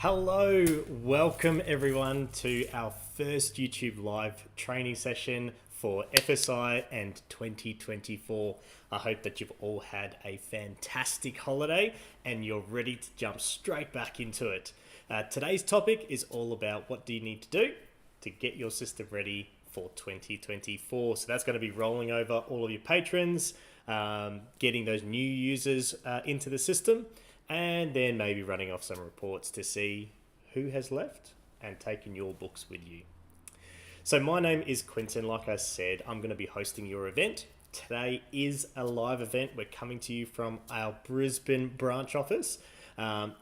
Hello, welcome everyone to our first YouTube live training session for FSI and 2024. I hope that you've all had a fantastic holiday and you're ready to jump straight back into it. Today's topic is all about what do you need to do to get your system ready for 2024. So that's going to be rolling over all of your patrons, getting those new users into the system, and then maybe running off some reports to see who has left and taken your books with you. So my name is Quentin. Like I said, I'm going to be hosting your event. Today is a live event. We're coming to you from our Brisbane branch office.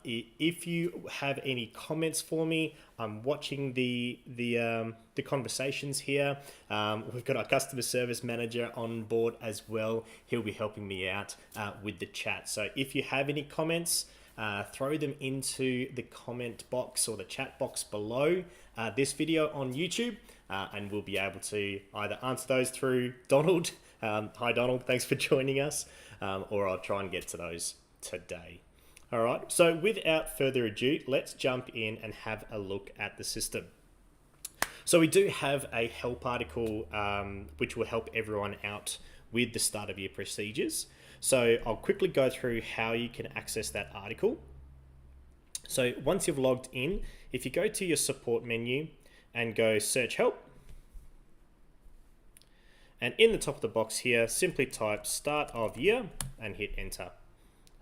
If you have any comments for me, I'm watching the conversations here. We've got our customer service manager on board as well. He'll be helping me out with the chat. So if you have any comments, throw them into the comment box or the chat box below this video on YouTube, and we'll be able to either answer those through Donald. Hi Donald, thanks for joining us, or I'll try and get to those today. All right, so without further ado, let's jump in and have a look at the system. So we do have a help article which will help everyone out with the start of year procedures. So I'll quickly go through how you can access that article. So once you've logged in, if you go to your support menu and go search help, and in the top of the box here, simply type start of year and hit enter.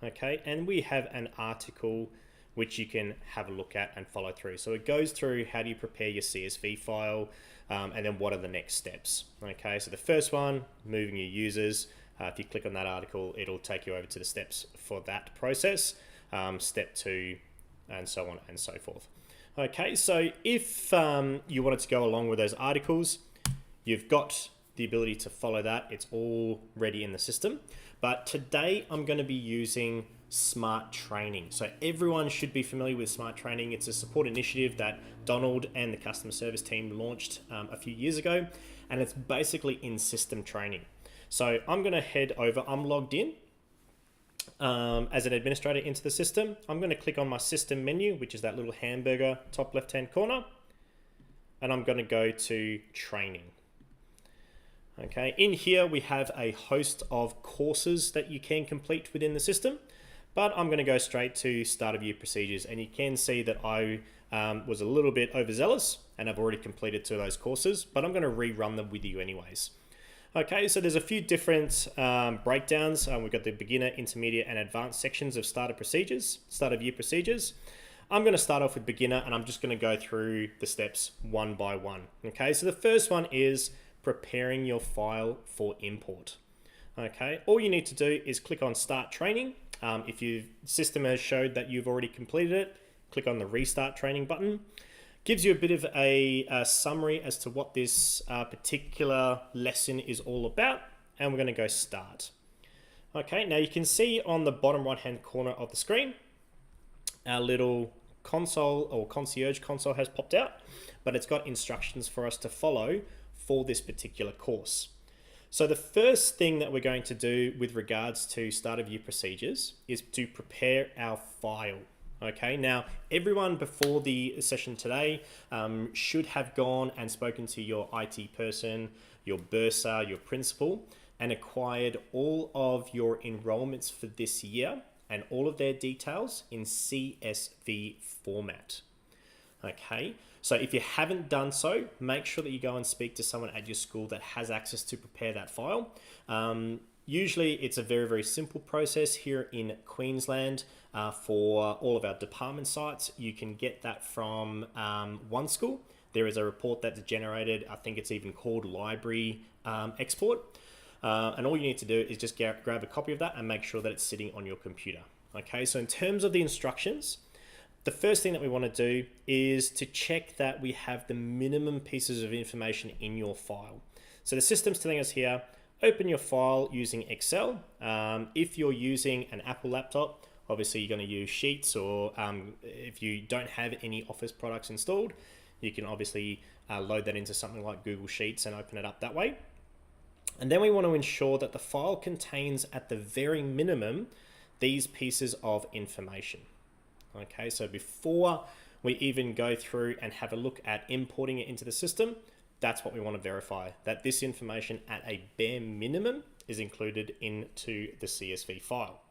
Okay, and we have an article which you can have a look at and follow through. So it goes through how do you prepare your CSV file, and then what are the next steps. Okay, so the first one, moving your users. If you click on that article, it'll take you over to the steps for that process, step 2, and so on and so forth. Okay, so if you wanted to go along with those articles, you've got the ability to follow that. It's all ready in the system. But today I'm going to be using Smart Training. So everyone should be familiar with Smart Training. It's a support initiative that Donald and the customer service team launched a few years ago, and it's basically in-system training. So I'm going to head over, I'm logged in as an administrator into the system. I'm going to click on my system menu, which is that little hamburger top left-hand corner, and I'm going to go to training. Okay, in here we have a host of courses that you can complete within the system, but I'm going to go straight to start of year procedures, and you can see that I was a little bit overzealous and I've already completed 2 of those courses, but I'm going to rerun them with you anyways. Okay, so there's a few different breakdowns. We've got the beginner, intermediate, and advanced sections of start of year procedures. I'm going to start off with beginner, and I'm just going to go through the steps one by one. Okay, so the first one is preparing your file for import. Okay, all you need to do is click on Start Training. If your system has showed that you've already completed it, click on the Restart Training button. Gives you a bit of a summary as to what this particular lesson is all about, and we're going to go Start. Okay, now you can see on the bottom right hand corner of the screen, our little console or concierge console has popped out, but it's got instructions for us to follow for this particular course. So the first thing that we're going to do with regards to start of year procedures is to prepare our file. Okay, now everyone before the session today should have gone and spoken to your IT person, your bursar, your principal, and acquired all of your enrollments for this year and all of their details in CSV format. Okay, so if you haven't done so, make sure that you go and speak to someone at your school that has access to prepare that file. Usually it's a very, very simple process here in Queensland for all of our department sites. You can get that from one school. There is a report that's generated, I think it's even called Library Export. And all you need to do is just grab a copy of that and make sure that it's sitting on your computer. Okay, so in terms of the instructions, the first thing that we want to do is to check that we have the minimum pieces of information in your file. So the system's telling us here, open your file using Excel. If you're using an Apple laptop, obviously you're going to use Sheets, or if you don't have any Office products installed, you can obviously load that into something like Google Sheets and open it up that way. And then we want to ensure that the file contains at the very minimum these pieces of information. Okay, so before we even go through and have a look at importing it into the system, that's what we want to verify, that this information at a bare minimum is included into the CSV file.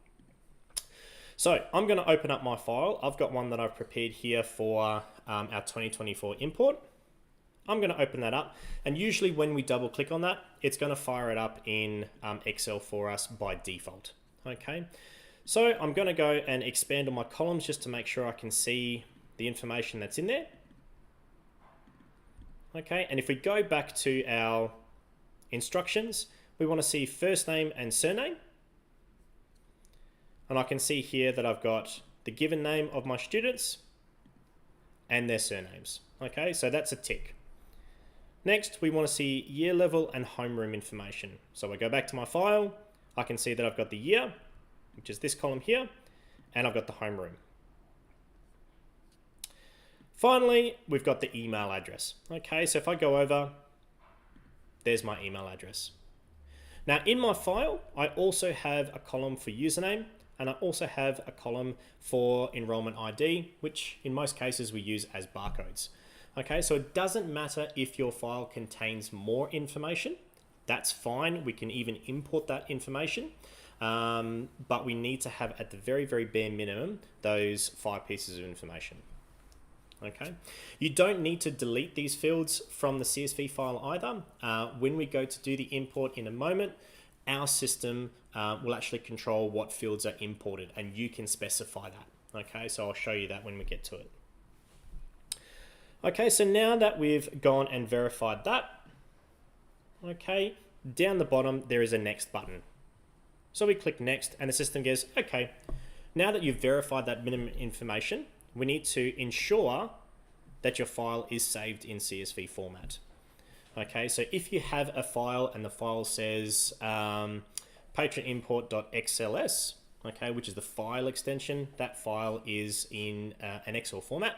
So I'm going to open up my file. I've got one that I've prepared here for our 2024 import. I'm going to open that up, and usually when we double click on that, it's going to fire it up in Excel for us by default. Okay, so I'm going to go and expand on my columns just to make sure I can see the information that's in there. Okay, and if we go back to our instructions, we want to see first name and surname. And I can see here that I've got the given name of my students and their surnames. Okay, so that's a tick. Next, we want to see year level and homeroom information. So I go back to my file, I can see that I've got the year, which is this column here, and I've got the homeroom. Finally, we've got the email address. Okay, so if I go over, there's my email address. Now in my file, I also have a column for username, and I also have a column for enrollment ID, which in most cases we use as barcodes. Okay, so it doesn't matter if your file contains more information. That's fine. We can even import that information, but we need to have at the very, very bare minimum those 5 pieces of information. Okay, you don't need to delete these fields from the CSV file either. When we go to do the import in a moment, our system will actually control what fields are imported, and you can specify that. Okay, so I'll show you that when we get to it. Okay, so now that we've gone and verified that, okay, down the bottom there is a next button. So we click next and the system goes, okay, now that you've verified that minimum information, we need to ensure that your file is saved in CSV format. Okay, so if you have a file and the file says patron import.xls, okay, which is the file extension, that file is in an Excel format.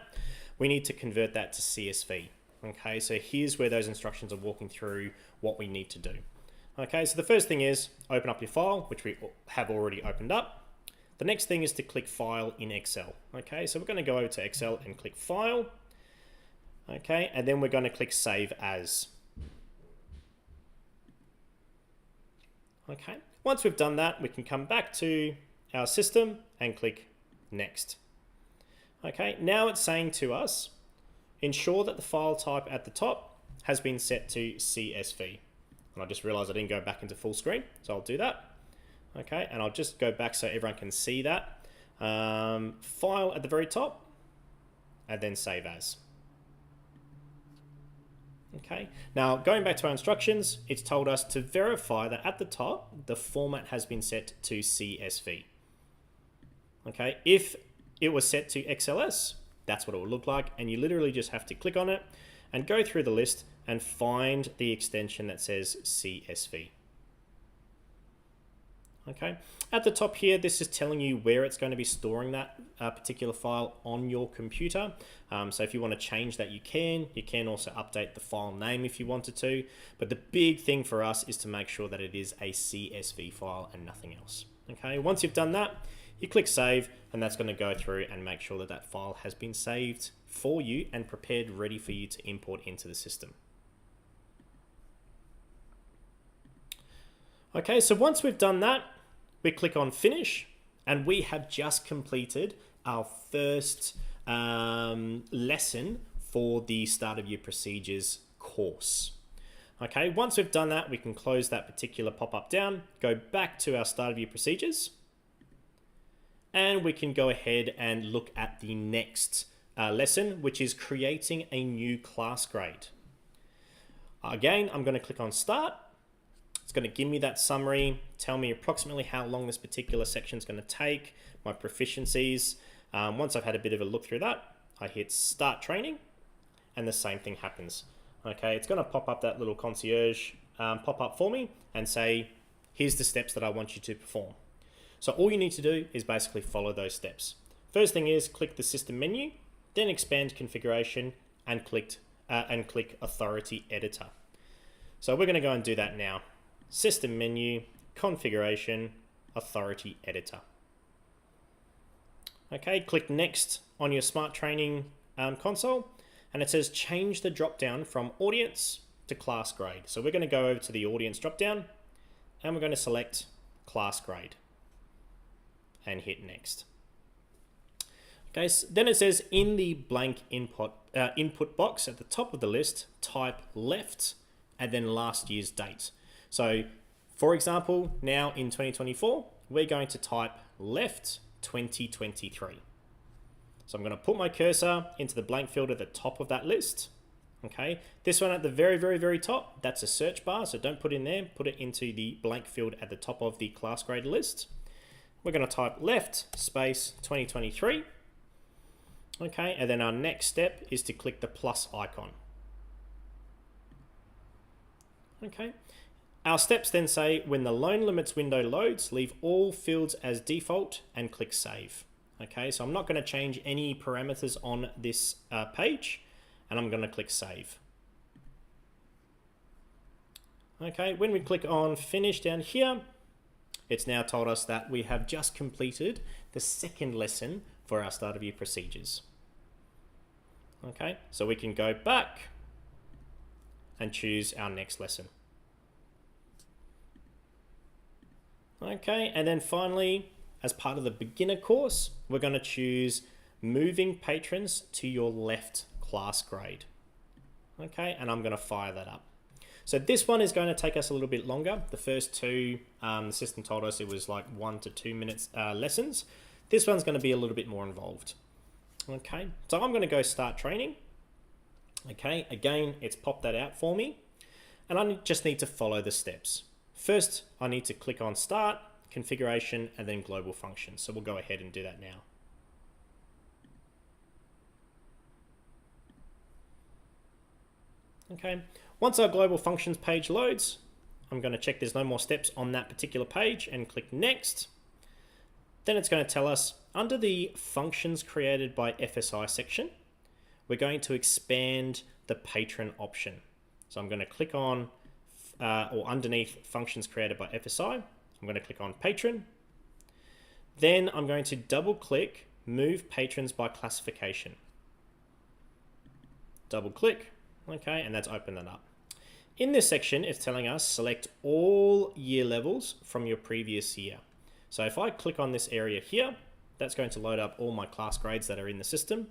We need to convert that to CSV. Okay, so here's where those instructions are walking through what we need to do. Okay, so the first thing is open up your file, which we have already opened up. The next thing is to click File in Excel. Okay, so we're going to go over to Excel and click File. Okay, and then we're going to click Save As. Okay, once we've done that, we can come back to our system and click Next. Okay, now it's saying to us, ensure that the file type at the top has been set to CSV. And I just realized I didn't go back into full screen, so I'll do that. Okay, and I'll just go back so everyone can see that. File at the very top, and then Save As. Okay, now going back to our instructions, it's told us to verify that at the top, the format has been set to CSV. Okay, if it was set to XLS, that's what it will look like, and you literally just have to click on it and go through the list and find the extension that says CSV. Okay, at the top here, this is telling you where it's going to be storing that particular file on your computer. So if you want to change that, you can also update the file name if you wanted to, but the big thing for us is to make sure that it is a CSV file and nothing else. Okay, once you've done that, you click Save, and that's going to go through and make sure that that file has been saved for you and prepared, ready for you to import into the system. Okay, so once we've done that, we click on Finish, and we have just completed our first lesson for the Start of Year Procedures course. Okay, once we've done that, we can close that particular pop-up down, go back to our Start of Year Procedures, and we can go ahead and look at the next lesson, which is creating a new class grade. Again, I'm going to click on Start. It's going to give me that summary, tell me approximately how long this particular section is going to take, my proficiencies. Once I've had a bit of a look through that, I hit Start Training, and the same thing happens. Okay, it's going to pop up that little concierge pop-up for me and say, here's the steps that I want you to perform. So all you need to do is basically follow those steps. First thing is click the System menu, then expand Configuration, and click Authority Editor. So we're going to go and do that now. System menu, Configuration, Authority Editor. Okay, click Next on your Smart Training console, and it says change the drop down from audience to class grade. So we're going to go over to the audience drop down and we're going to select class grade and hit next. Okay, so then it says in the blank input box at the top of the list, type left and then last year's date. So for example, now in 2024, we're going to type left 2023. So I'm going to put my cursor into the blank field at the top of that list. Okay, this one at the very, very, very top, that's a search bar, so don't put in there, put it into the blank field at the top of the class grade list. We're going to type left space 2023. Okay, and then our next step is to click the plus icon. Okay, our steps then say when the loan limits window loads, leave all fields as default and click save. Okay, so I'm not going to change any parameters on this page, and I'm going to click save. Okay, when we click on finish down here, it's now told us that we have just completed the second lesson for our start of year procedures. Okay, so we can go back and choose our next lesson. Okay, and then finally, as part of the beginner course, we're going to choose moving patrons to your left class grade. Okay, and I'm going to fire that up. So this one is going to take us a little bit longer. The first two, the system told us it was like 1 to 2 minutes lessons. This one's going to be a little bit more involved. Okay, so I'm going to go start training. Okay, again, it's popped that out for me. And I just need to follow the steps. First, I need to click on start, configuration, and then global functions. So we'll go ahead and do that now. Okay, once our global functions page loads, I'm going to check there's no more steps on that particular page and click next. Then it's going to tell us under the functions created by FSI section, we're going to expand the patron option. So I'm going to click on or underneath functions created by FSI, I'm going to click on patron. Then I'm going to double click move patrons by classification. Double click. Okay, and that's opened that up. In this section, it's telling us select all year levels from your previous year. So if I click on this area here, that's going to load up all my class grades that are in the system.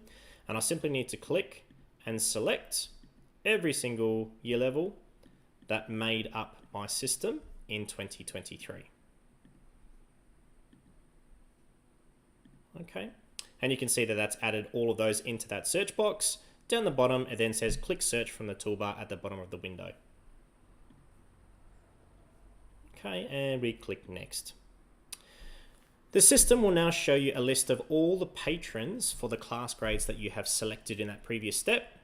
And I simply need to click and select every single year level that made up my system in 2023. Okay, and you can see that that's added all of those into that search box. Down the bottom, it then says click search from the toolbar at the bottom of the window. Okay, and we click next. The system will now show you a list of all the patrons for the class grades that you have selected in that previous step.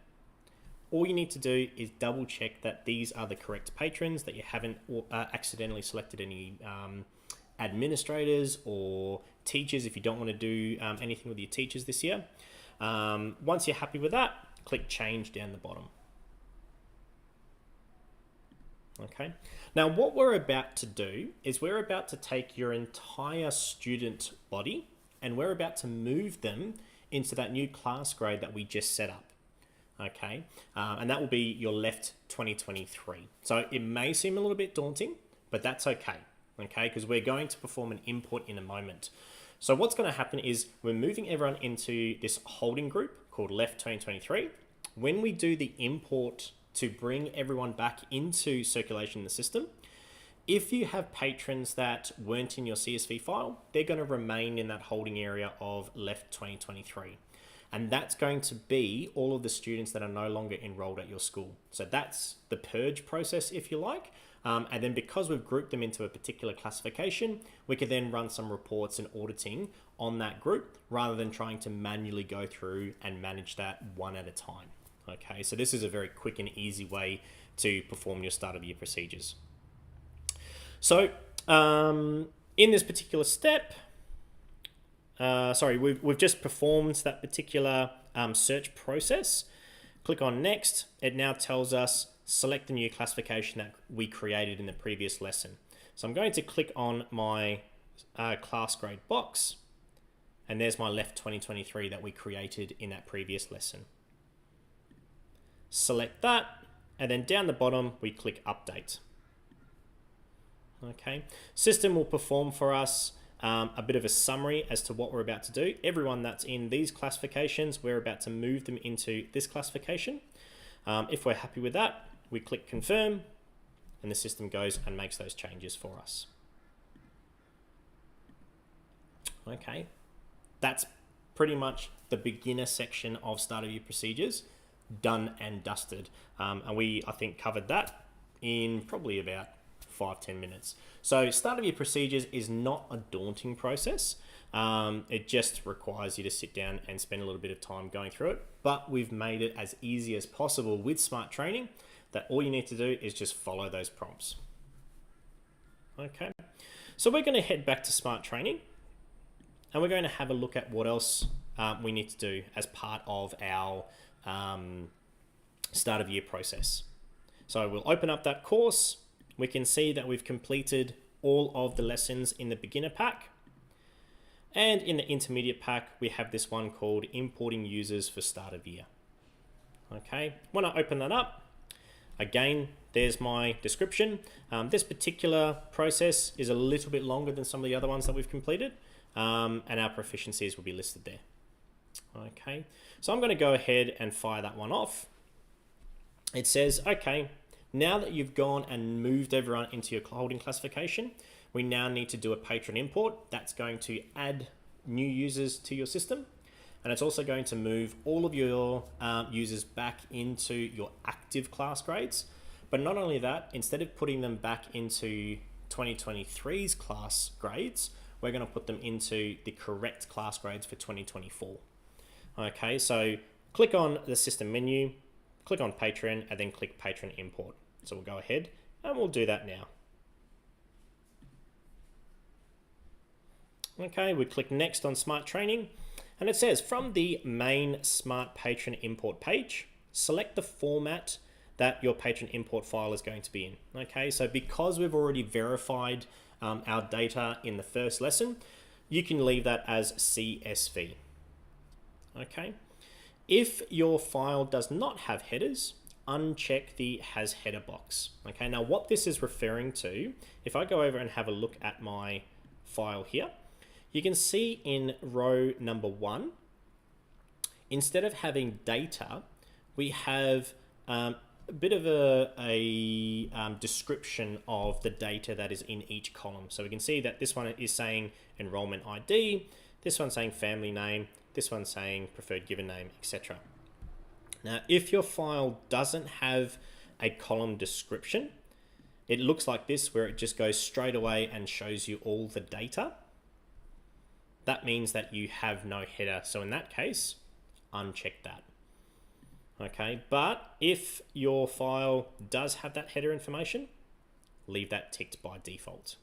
All you need to do is double check that these are the correct patrons, that you haven't accidentally selected any administrators or teachers if you don't want to do anything with your teachers this year. Once you're happy with that, click change down the bottom. Okay, now what we're about to do is we're about to take your entire student body and we're about to move them into that new class grade that we just set up. Okay, and that will be your left 2023. So it may seem a little bit daunting, but that's okay. Okay, because we're going to perform an import in a moment. So what's going to happen is we're moving everyone into this holding group called left 2023. When we do the import to bring everyone back into circulation in the system, if you have patrons that weren't in your CSV file, they're going to remain in that holding area of left 2023. And that's going to be all of the students that are no longer enrolled at your school. So that's the purge process, if you like. And then because we've grouped them into a particular classification, we can then run some reports and auditing on that group rather than trying to manually go through and manage that one at a time. Okay, so this is a very quick and easy way to perform your start of year procedures. So in this particular step, we've just performed that particular search process. Click on next. It now tells us select the new classification that we created in the previous lesson. So I'm going to click on my class grade box And there's my left 2023 that we created in that previous lesson. Select that, and then down the bottom, we click Update. Okay, system will perform for us a bit of a summary as to what we're about to do. Everyone that's in these classifications, we're about to move them into this classification. If we're happy with that, we click Confirm, and the system goes and makes those changes for us. Okay, that's pretty much the beginner section of Start of Year Procedures, done and dusted. And I think, covered that in probably about 5-10 minutes. So Start of Year Procedures is not a daunting process. It just requires you to sit down and spend a little bit of time going through it. But we've made it as easy as possible with Smart Training, that all you need to do is just follow those prompts. Okay, so we're going to head back to Smart Training, and we're going to have a look at what else we need to do as part of our Start of Year process. So we'll open up that course. We can see that we've completed all of the lessons in the beginner pack. And in the intermediate pack, we have this one called Importing Users for Start of Year. Okay, when I open that up, again, there's my description. This particular process is a little bit longer than some of the other ones that we've completed, and our proficiencies will be listed there. Okay, so I'm going to go ahead and fire that one off. It says, okay, now that you've gone and moved everyone into your holding classification, we now need to do a patron import. That's going to add new users to your system. And it's also going to move all of your users back into your active class grades. But not only that, instead of putting them back into 2023's class grades, we're going to put them into the correct class grades for 2024. Okay, so click on the system menu, click on patron, and then click patron import. So we'll go ahead and we'll do that now. Okay, we click next on Smart Training, and it says from the main Smart Patron import page, select the format that your patron import file is going to be in. Okay, so because we've already verified our data in the first lesson, you can leave that as CSV. Okay, if your file does not have headers, uncheck the has header box. Okay, now what this is referring to, if I go over and have a look at my file here, you can see in row number 1, instead of having data, we have a bit of a description of the data that is in each column. So we can see that this one is saying enrollment ID, this one's saying family name, this one's saying preferred given name, etc. Now, if your file doesn't have a column description, it looks like this, where it just goes straight away and shows you all the data. That means that you have no header. So in that case, uncheck that. Okay, but if your file does have that header information, leave that ticked by default.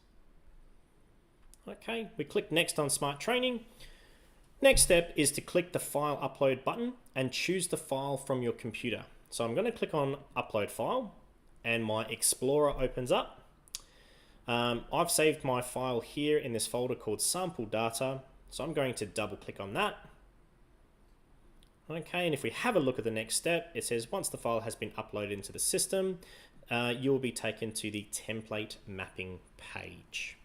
Okay, we click next on Smart Training. Next step is to click the file upload button and choose the file from your computer. So I'm going to click on upload file, and my Explorer opens up. I've saved my file here in this folder called sample data. So I'm going to double click on that. Okay, and if we have a look at the next step, it says once the file has been uploaded into the system, you will be taken to the template mapping page.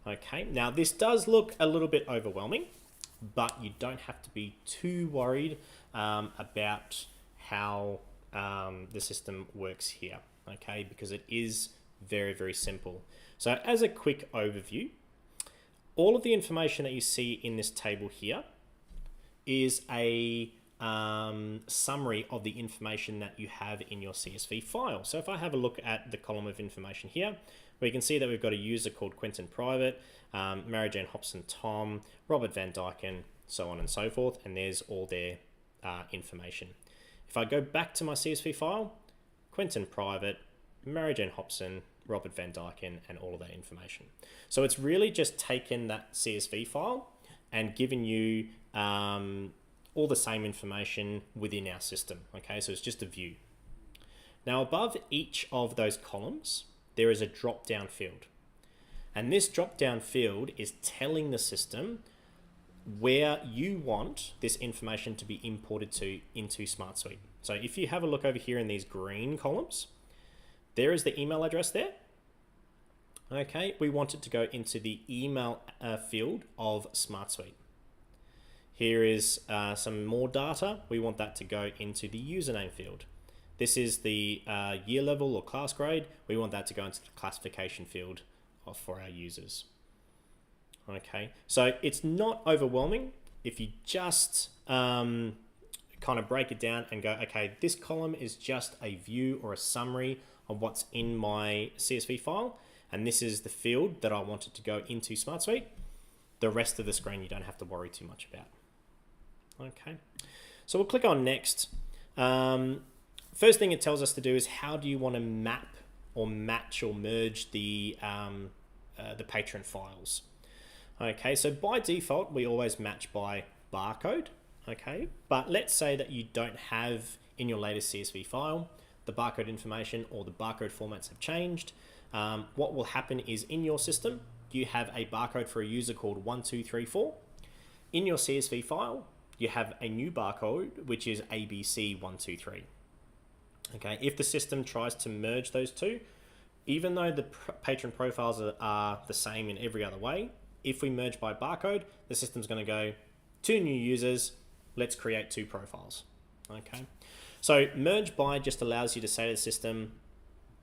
Okay, now this does look a little bit overwhelming, but you don't have to be too worried about how the system works here, okay, because it is very, very simple. So as a quick overview, all of the information that you see in this table here is a summary of the information that you have in your CSV file. So if I have a look at the column of information here, we can see that we've got a user called Quentin Private, Mary Jane Hobson Tom, Robert Van Dyken, so on and so forth, and there's all their information. If I go back to my CSV file, Quentin Private, Mary Jane Hobson, Robert Van Dyken, and all of that information. So it's really just taken that CSV file and given you all the same information within our system. Okay, so it's just a view. Now above each of those columns, there is a drop-down field. And this drop-down field is telling the system where you want this information to be imported to into SmartSuite. So if you have a look over here in these green columns, there is the email address there. Okay, we want it to go into the email field of SmartSuite. Here is some more data. We want that to go into the username field. This is the year level or class grade. We want that to go into the classification field for our users. Okay, so it's not overwhelming if you just kind of break it down and go, okay, this column is just a view or a summary of what's in my CSV file, and this is the field that I want it to go into SmartSuite. The rest of the screen you don't have to worry too much about. Okay, so we'll click on next. First thing it tells us to do is how do you want to map or match or merge the patron files. Okay, so by default, we always match by barcode, okay? But let's say that you don't have in your latest CSV file, the barcode information or the barcode formats have changed. What will happen is in your system, you have a barcode for a user called 1234. In your CSV file, you have a new barcode, which is ABC123. Okay, if the system tries to merge those two, even though the patron profiles are the same in every other way, if we merge by barcode, the system's going to go, 2 new users, let's create 2 profiles. Okay, so merge by just allows you to say to the system,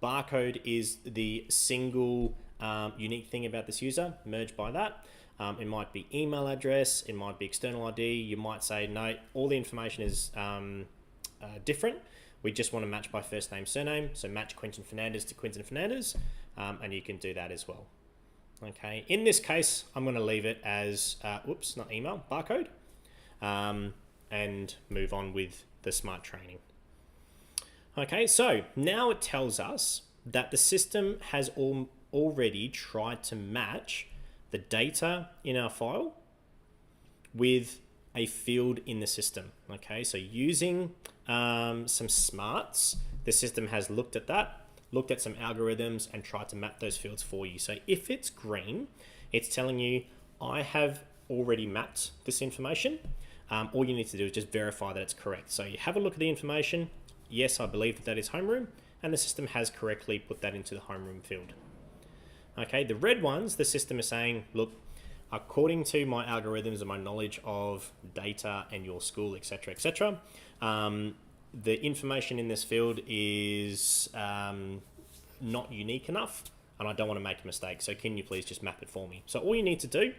barcode is the single unique thing about this user, merge by that. It might be email address, it might be external ID. You might say, no, all the information is different. We just want to match by first name, surname. So match Quentin Fernandez to Quentin Fernandez, and you can do that as well. Okay, in this case, I'm going to leave it as, whoops, not email, barcode, and move on with the smart training. Okay, so now it tells us that the system has already tried to match the data in our file with a field in the system. Okay, so using some smarts, the system has looked at that, looked at some algorithms and tried to map those fields for you. So if it's green, it's telling you, I have already mapped this information. All you need to do is just verify that it's correct. So you have a look at the information. Yes, I believe that that is Homeroom, and the system has correctly put that into the Homeroom field. Okay, the red ones, the system is saying, look, according to my algorithms and my knowledge of data and your school, etc., etc., the information in this field is not unique enough, and I don't want to make a mistake. So can you please just map it for me? So all you need to do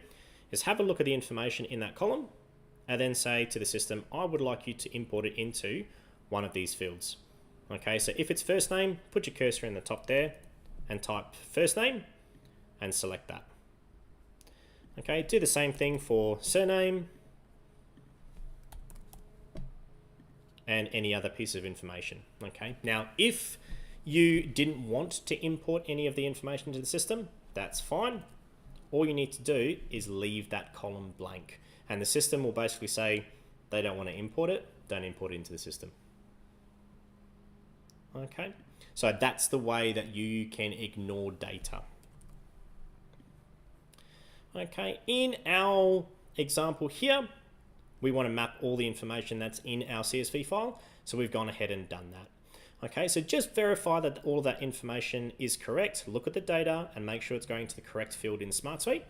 is have a look at the information in that column, and then say to the system, I would like you to import it into one of these fields. Okay, so if it's first name, put your cursor in the top there and type first name and select that. Okay, do the same thing for surname and any other piece of information. Okay, now if you didn't want to import any of the information to the system, that's fine. All you need to do is leave that column blank, and the system will basically say they don't want to import it, don't import it into the system. Okay, so that's the way that you can ignore data. Okay, in our example here, we want to map all the information that's in our CSV file, so we've gone ahead and done that. Okay, so just verify that all of that information is correct, look at the data and make sure it's going to the correct field in SmartSuite.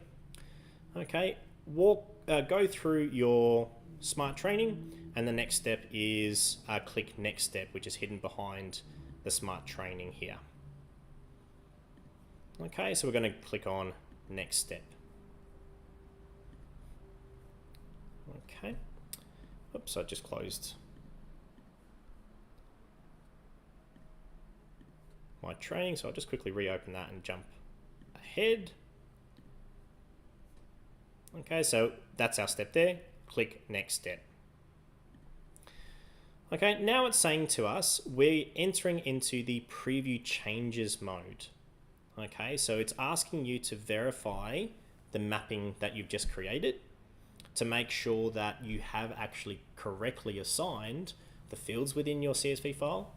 Okay, go through your smart training, and the next step is click next step, which is hidden behind the smart training here. Okay, so we're going to click on next step. Okay, oops, I just closed my training, so I'll just quickly reopen that and jump ahead. Okay, so that's our step there. Click next step. Okay, now it's saying to us we're entering into the preview changes mode. Okay, so it's asking you to verify the mapping that you've just created to make sure that you have actually correctly assigned the fields within your CSV file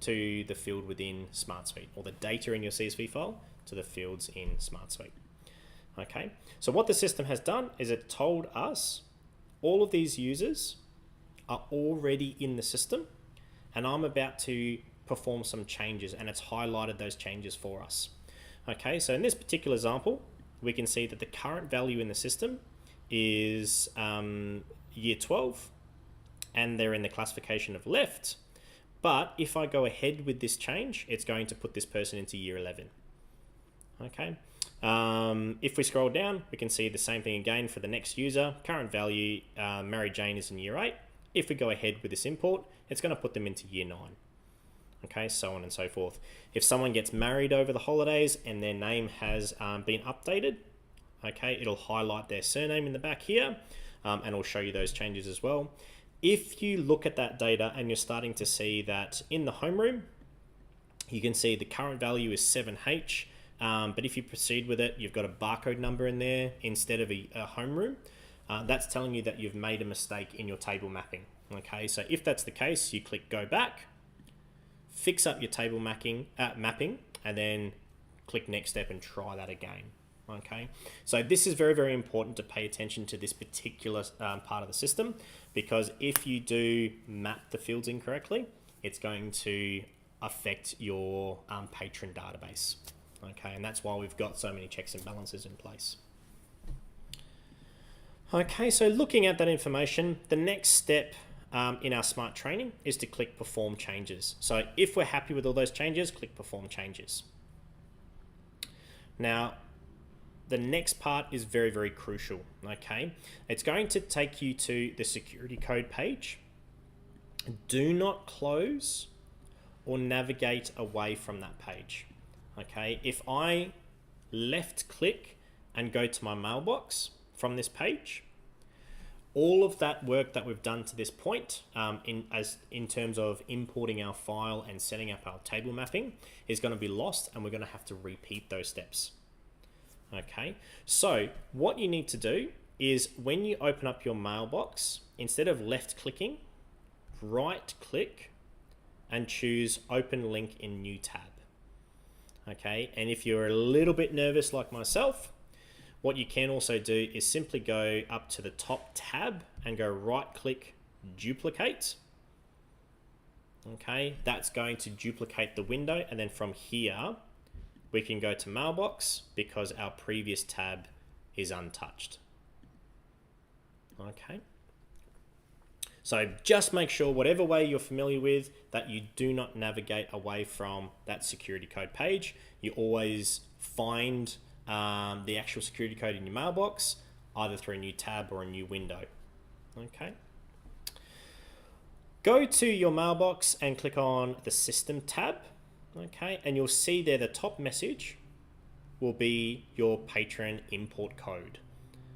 to the field within SmartSuite, or the data in your CSV file to the fields in SmartSuite. Okay, so what the system has done is it told us all of these users are already in the system, and I'm about to perform some changes, and it's highlighted those changes for us. Okay, so in this particular example, we can see that the current value in the system is year 12, and they're in the classification of left. But if I go ahead with this change, it's going to put this person into year 11. Okay. If we scroll down, we can see the same thing again for the next user. Current value, Mary Jane is in year 8. If we go ahead with this import, it's going to put them into year 9. Okay, so on and so forth. If someone gets married over the holidays and their name has been updated, okay, it'll highlight their surname in the back here, and it'll show you those changes as well. If you look at that data and you're starting to see that in the homeroom, you can see the current value is 7H, but if you proceed with it, you've got a barcode number in there instead of a homeroom. That's telling you that you've made a mistake in your table mapping. Okay, so if that's the case, you click go back, fix up your table mapping, and then click next step and try that again. Okay, so this is very, very important to pay attention to this particular part of the system, because if you do map the fields incorrectly, it's going to affect your patron database. Okay, and that's why we've got so many checks and balances in place. Okay, so looking at that information, the next step in our smart training is to click perform changes. So if we're happy with all those changes, click perform changes. Now, the next part is very, very crucial. Okay, it's going to take you to the security code page. Do not close or navigate away from that page. Okay, if I left click and go to my mailbox from this page, all of that work that we've done to this point in terms of importing our file and setting up our table mapping is going to be lost, and we're going to have to repeat those steps. Okay, so what you need to do is when you open up your mailbox, instead of left clicking, right click and choose open link in new tab. Okay, and if you're a little bit nervous like myself, what you can also do is simply go up to the top tab and go right click, duplicate. Okay, that's going to duplicate the window, and then from here we can go to mailbox because our previous tab is untouched. Okay, so just make sure, whatever way you're familiar with, that you do not navigate away from that security code page. You always find the actual security code in your mailbox, either through a new tab or a new window. Okay. Go to your mailbox and click on the system tab. Okay, and you'll see there the top message will be your patron import code.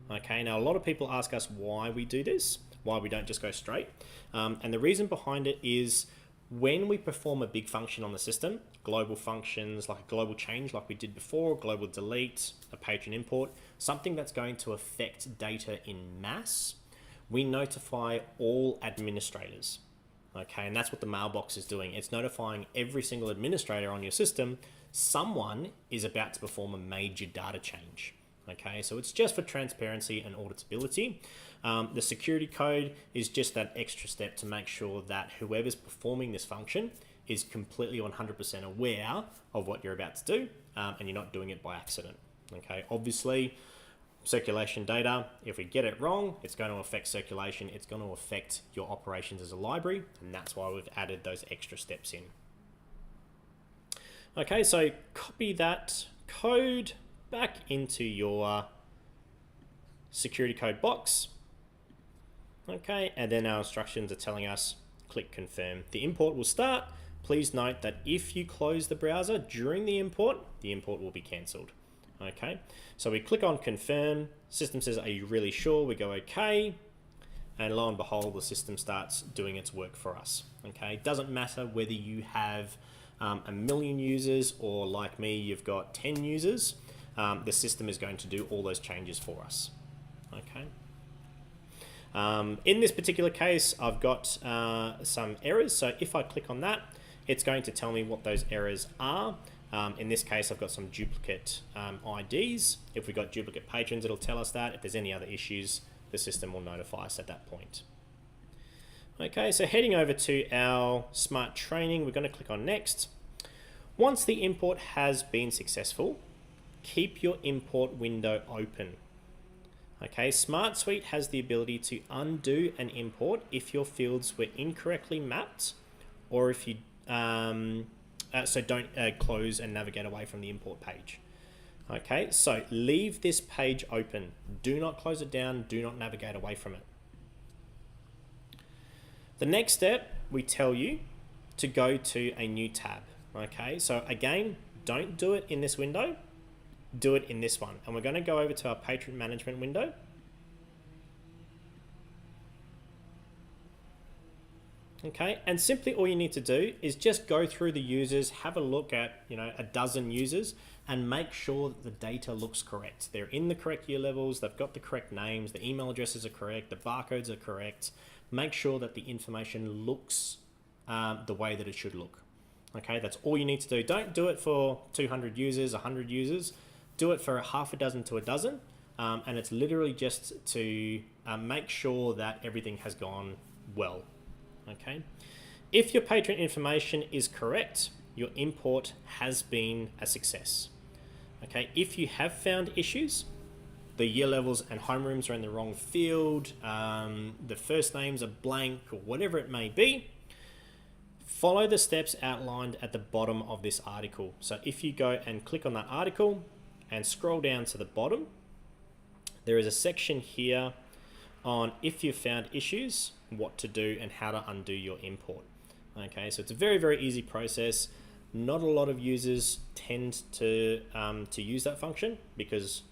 Okay, now a lot of people ask us why we do this, why we don't just go straight. And the reason behind it is when we perform a big function on the system, global functions like a global change like we did before, global delete, a patron import, something that's going to affect data in mass, we notify all administrators. Okay, and that's what the mailbox is doing. It's notifying every single administrator on your system someone is about to perform a major data change. Okay, so it's just for transparency and auditability. The security code is just that extra step to make sure that whoever's performing this function is completely 100% aware of what you're about to do, and you're not doing it by accident. Okay, obviously, circulation data, if we get it wrong, it's going to affect circulation, it's going to affect your operations as a library, and that's why we've added those extra steps in. Okay, so copy that code back into your security code box. Okay, and then our instructions are telling us click confirm. The import will start. Please note that if you close the browser during the import will be cancelled. Okay, so we click on confirm. System says, are you really sure? We go okay, and lo and behold, the system starts doing its work for us. Okay, it doesn't matter whether you have 1 million users or like me, you've got 10 users. The system is going to do all those changes for us. Okay. In this particular case, I've got some errors. So if I click on that, it's going to tell me what those errors are. In this case, I've got some duplicate IDs. If we've got duplicate patrons, it'll tell us that. If there's any other issues, the system will notify us at that point. Okay, so heading over to our smart training, we're going to click on next. Once the import has been successful, keep your import window open. Okay, SmartSuite has the ability to undo an import if your fields were incorrectly mapped, or if you so don't close and navigate away from the import page. Okay, so leave this page open. Do not close it down. Do not navigate away from it. The next step, we tell you to go to a new tab. Okay, so again, don't do it in this window. Do it in this one. And we're going to go over to our patron management window. Okay, and simply all you need to do is just go through the users, have a look at, a dozen users, and make sure that the data looks correct. They're in the correct year levels, they've got the correct names, the email addresses are correct, the barcodes are correct. Make sure that the information looks the way that it should look. Okay, that's all you need to do. Don't do it for 200 users, 100 users. Do it for a half a dozen to a dozen, and it's literally just to make sure that everything has gone well. Okay, if your patron information is correct, your import has been a success. Okay, if you have found issues, the year levels and homerooms are in the wrong field, the first names are blank, or whatever it may be, follow the steps outlined at the bottom of this article. So if you go and click on that article and scroll down to the bottom, there is a section here on if you've found issues, what to do and how to undo your import. Okay, so it's a very, very easy process. Not a lot of users tend to use that function because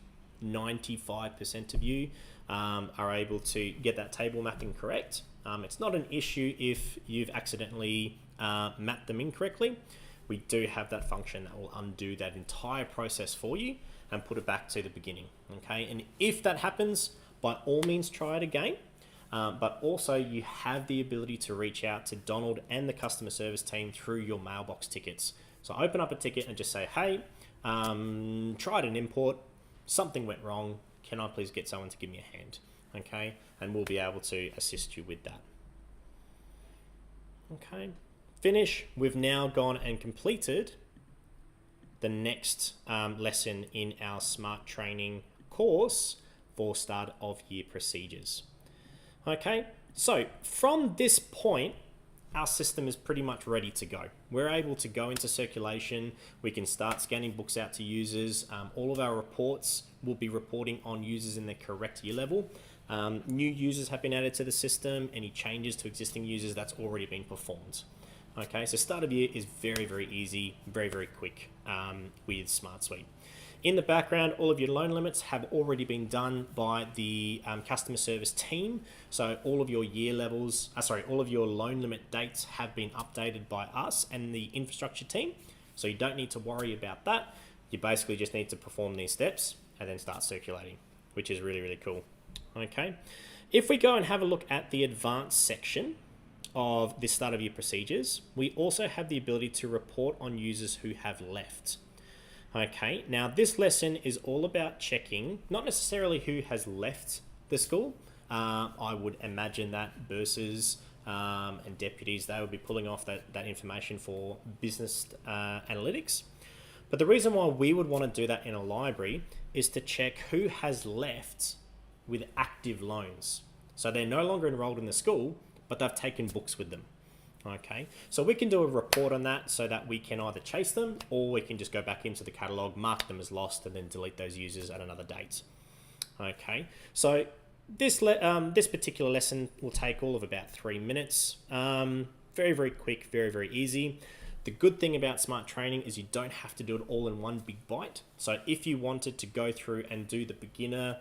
95% of you are able to get that table mapping correct. It's not an issue if you've accidentally mapped them incorrectly. We do have that function that will undo that entire process for you and put it back to the beginning. Okay, and if that happens, by all means try it again. But also you have the ability to reach out to Donald and the customer service team through your mailbox tickets. So open up a ticket and just say, hey, tried an import, something went wrong. Can I please get someone to give me a hand? Okay, and we'll be able to assist you with that. Okay, finish. We've now gone and completed the next lesson in our smart training course for start of year procedures. Okay, so from this point, our system is pretty much ready to go. We're able to go into circulation. We can start scanning books out to users. All of our reports will be reporting on users in their correct year level. New users have been added to the system. Any changes to existing users, that's already been performed. Okay, so start of year is very, very easy, very, very quick with SmartSuite. In the background, all of your loan limits have already been done by the customer service team. So all of your year levels, all of your loan limit dates have been updated by us and the infrastructure team. So you don't need to worry about that. You basically just need to perform these steps and then start circulating, which is really, really cool. Okay. If we go and have a look at the advanced section of this start of year procedures, we also have the ability to report on users who have left. Okay, now this lesson is all about checking, not necessarily who has left the school. I would imagine that bursars and deputies, they would be pulling off that information for business analytics. But the reason why we would want to do that in a library is to check who has left with active loans. So they're no longer enrolled in the school, but they've taken books with them. Okay, so we can do a report on that so that we can either chase them or we can just go back into the catalog, mark them as lost, and then delete those users at another date. Okay, so this particular lesson will take all of about 3 minutes. Very, very quick, very, very easy. The good thing about smart training is you don't have to do it all in one big bite. So if you wanted to go through and do the beginner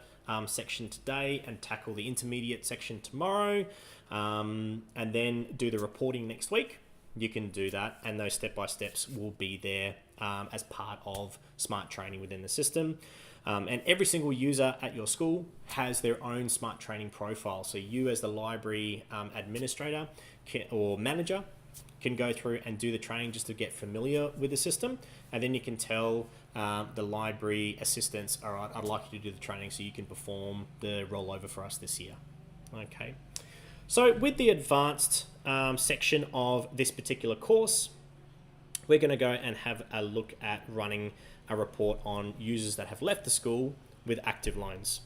section today and tackle the intermediate section tomorrow, and then do the reporting next week, you can do that, and those step-by-steps will be there as part of smart training within the system. And every single user at your school has their own smart training profile. So you as the library administrator or manager can go through and do the training just to get familiar with the system, and then you can tell the library assistants, all right, I'd like you to do the training so you can perform the rollover for us this year. Okay, so with the advanced section of this particular course, we're going to go and have a look at running a report on users that have left the school with active loans.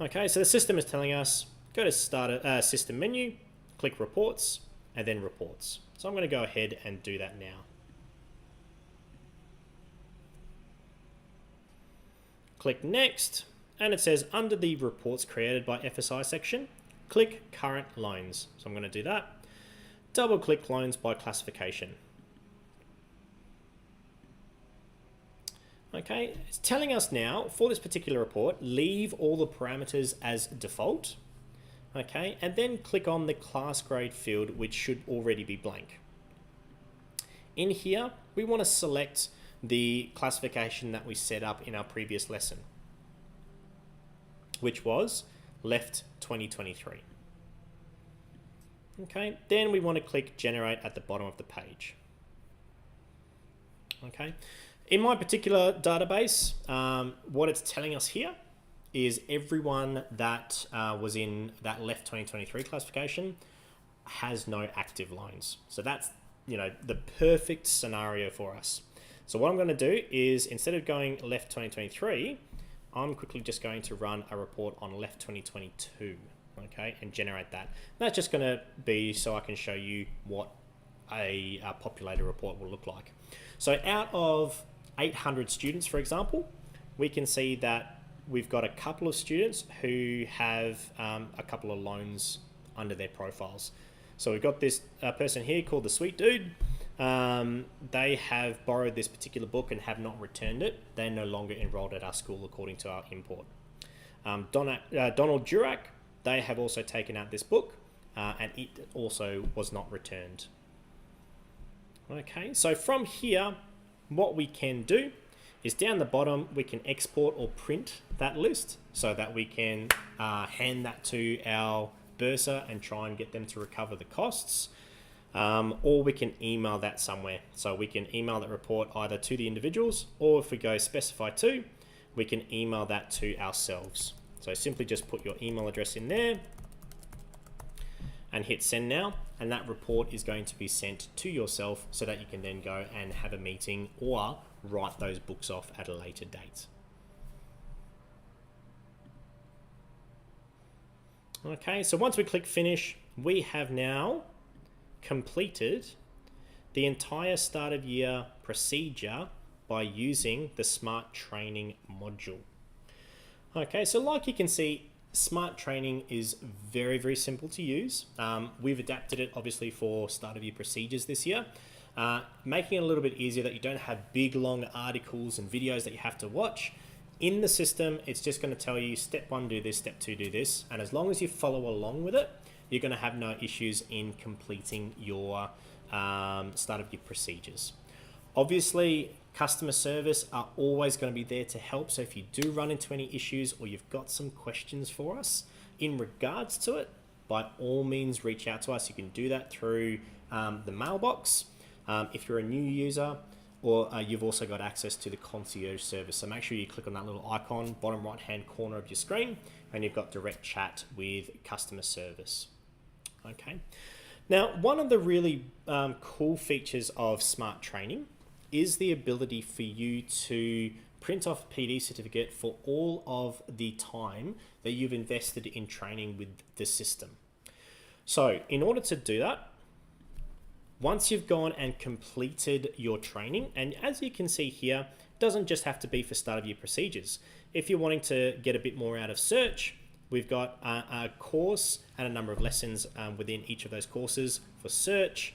Okay, so the system is telling us, go to start a system menu, click reports, and then reports. So I'm going to go ahead and do that now. Click next, and it says under the reports created by FSI section, click current loans. So I'm going to do that. Double click loans by classification. Okay, it's telling us now for this particular report, leave all the parameters as default. Okay, and then click on the class grade field, which should already be blank. In here, we want to select the classification that we set up in our previous lesson, which was left 2023. Okay, then we want to click generate at the bottom of the page. Okay, in my particular database, what it's telling us here is everyone that was in that left 2023 classification has no active loans. So that's, you know, the perfect scenario for us. So what I'm going to do is, instead of going left 2023, I'm quickly just going to run a report on left 2022, okay, and generate that. That's just going to be so I can show you what a populated report will look like. So out of 800 students, for example, we can see that we've got a couple of students who have a couple of loans under their profiles. So we've got this person here called the Sweet Dude. They have borrowed this particular book and have not returned it. They're no longer enrolled at our school according to our import. Donald Durack, they have also taken out this book and it also was not returned. Okay, so from here, what we can do is down the bottom, we can export or print that list so that we can hand that to our bursar and try and get them to recover the costs. Or we can email that somewhere. So we can email that report either to the individuals, or if we go specify to, we can email that to ourselves. So simply just put your email address in there and hit send now, and that report is going to be sent to yourself so that you can then go and have a meeting or write those books off at a later date. Okay, so once we click finish, we have now completed the entire start of year procedure by using the Smart Training module. Okay, so like you can see, Smart Training is very, very simple to use. We've adapted it obviously for start of year procedures this year, making it a little bit easier that you don't have big long articles and videos that you have to watch. In the system, it's just going to tell you step 1 do this, step 2 do this, and as long as you follow along with it, you're going to have no issues in completing your start of year procedures. Obviously, customer service are always going to be there to help. So if you do run into any issues or you've got some questions for us in regards to it, by all means reach out to us. You can do that through the mailbox if you're a new user, or you've also got access to the concierge service. So make sure you click on that little icon, bottom right hand corner of your screen, and you've got direct chat with customer service. Okay. Now, one of the really cool features of Smart Training is the ability for you to print off a PD certificate for all of the time that you've invested in training with the system. So in order to do that, once you've gone and completed your training, and as you can see here, it doesn't just have to be for start of year procedures. If you're wanting to get a bit more out of search, we've got a course and a number of lessons within each of those courses for search.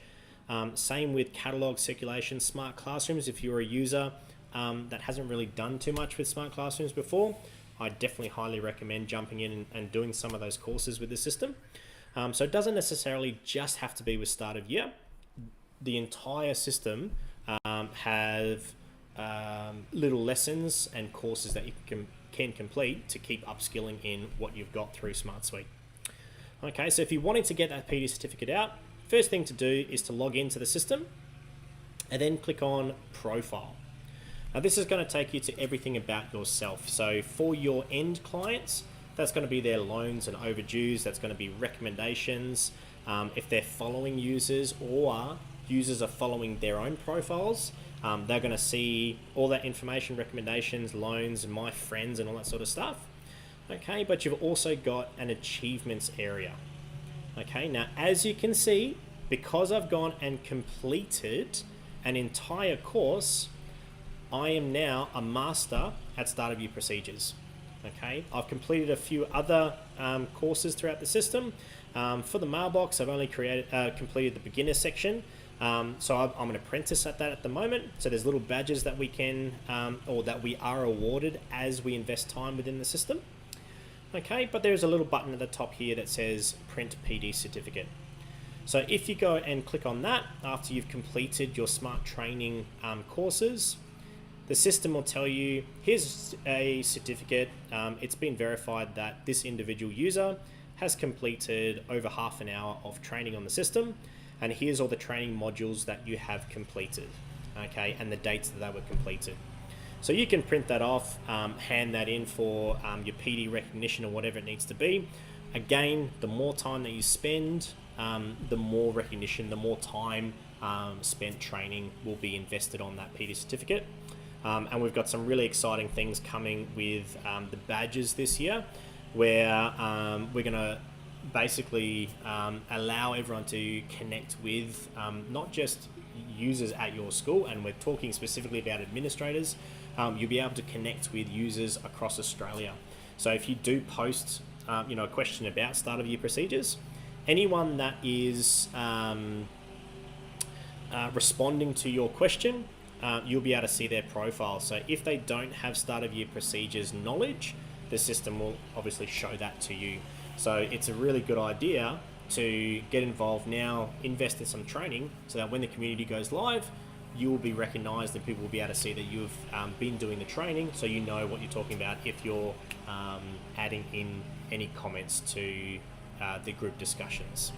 Same with catalog circulation, smart classrooms. If you're a user that hasn't really done too much with smart classrooms before, I definitely highly recommend jumping in and doing some of those courses with the system. So it doesn't necessarily just have to be with start of year. The entire system have little lessons and courses that you can complete to keep upskilling in what you've got through SmartSuite. Okay, so if you're wanting to get that PD certificate out, first thing to do is to log into the system and then click on Profile. Now this is going to take you to everything about yourself. So for your end clients, that's going to be their loans and overdues. That's going to be recommendations. If they're following users or users are following their own profiles, they're going to see all that information, recommendations, loans, and my friends and all that sort of stuff. Okay, but you've also got an achievements area. Okay, now as you can see, because I've gone and completed an entire course, I am now a master at Start of Year procedures. Okay, I've completed a few other courses throughout the system. For the mailbox, I've only completed the beginner section. So I'm an apprentice at that at the moment. So there's little badges that we can, or that we are awarded as we invest time within the system. Okay, but there's a little button at the top here that says Print PD Certificate. So if you go and click on that after you've completed your smart training courses, the system will tell you, here's a certificate. It's been verified that this individual user has completed over half an hour of training on the system, and here's all the training modules that you have completed, okay, and the dates that they were completed. So you can print that off, hand that in for your PD recognition or whatever it needs to be. Again, the more time that you spend, the more recognition, the more time spent training will be invested on that PD certificate. And we've got some really exciting things coming with the badges this year, where we're going to basically allow everyone to connect with not just users at your school, and we're talking specifically about administrators. You'll be able to connect with users across Australia. So if you do post a question about Start of Year procedures, anyone that is responding to your question, you'll be able to see their profile. So if they don't have Start of Year procedures knowledge, the system will obviously show that to you. So it's a really good idea to get involved now, invest in some training, so that when the community goes live, you will be recognized and people will be able to see that you've been doing the training, so you know what you're talking about if you're adding in any comments to the group discussions.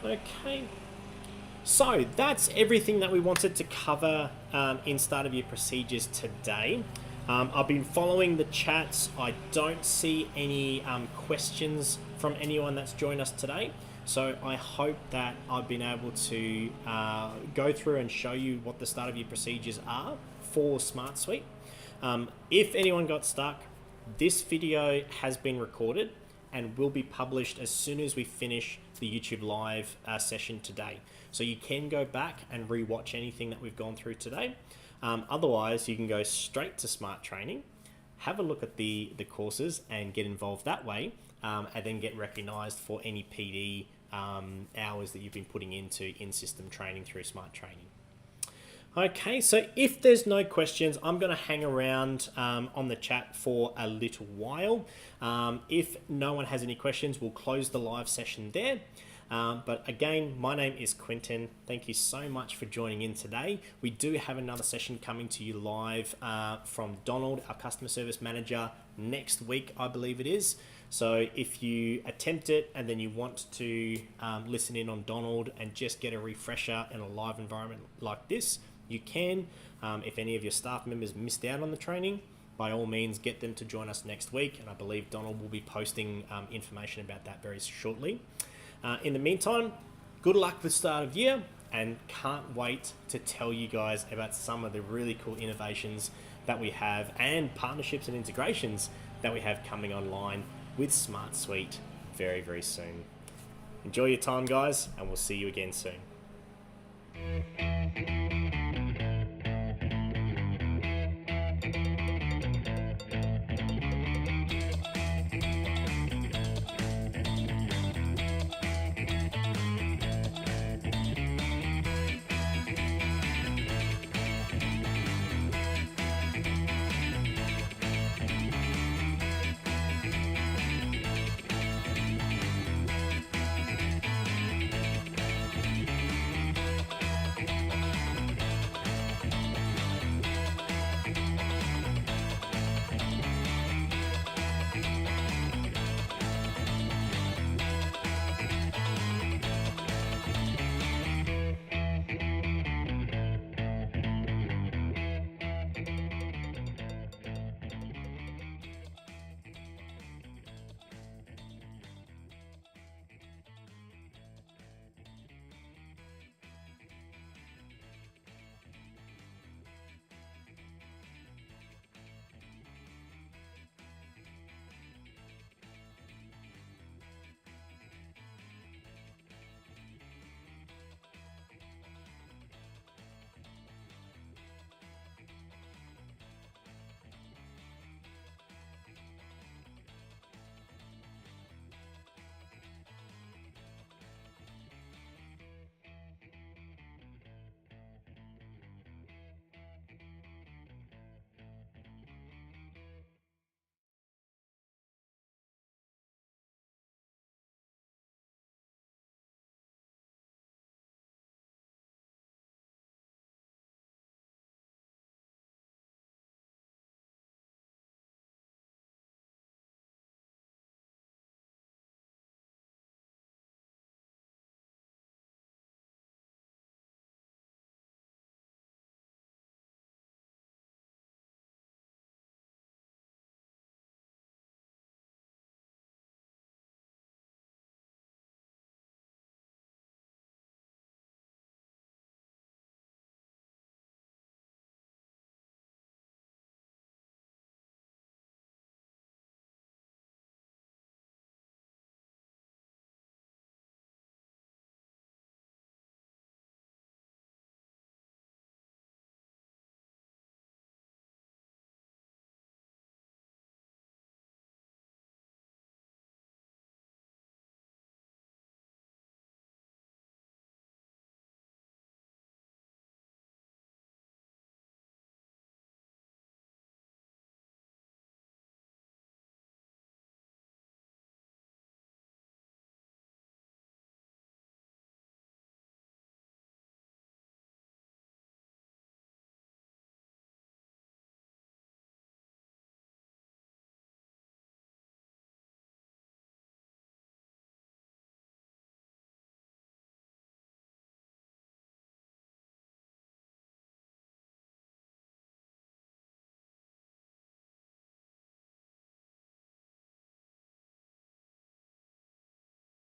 Okay, so that's everything that we wanted to cover in Start of Year procedures today. I've been following the chats. I don't see any questions from anyone that's joined us today. So I hope that I've been able to go through and show you what the Start of Year procedures are for SmartSuite. If anyone got stuck, this video has been recorded and will be published as soon as we finish the YouTube live session today. So you can go back and rewatch anything that we've gone through today. Otherwise, you can go straight to Smart Training, have a look at the courses and get involved that way, and then get recognized for any PD hours that you've been putting into in-system training through Smart Training. Okay, so if there's no questions, I'm going to hang around on the chat for a little while. If no one has any questions, we'll close the live session there. But again, my name is Quentin. Thank you so much for joining in today. We do have another session coming to you live from Donald, our customer service manager, next week, I believe it is. So if you attempt it and then you want to listen in on Donald and just get a refresher in a live environment like this, you can. If any of your staff members missed out on the training, by all means, get them to join us next week. And I believe Donald will be posting information about that very shortly. In the meantime, good luck with Start of Year, and can't wait to tell you guys about some of the really cool innovations that we have and partnerships and integrations that we have coming online with SmartSuite very, very soon. Enjoy your time, guys, and we'll see you again soon.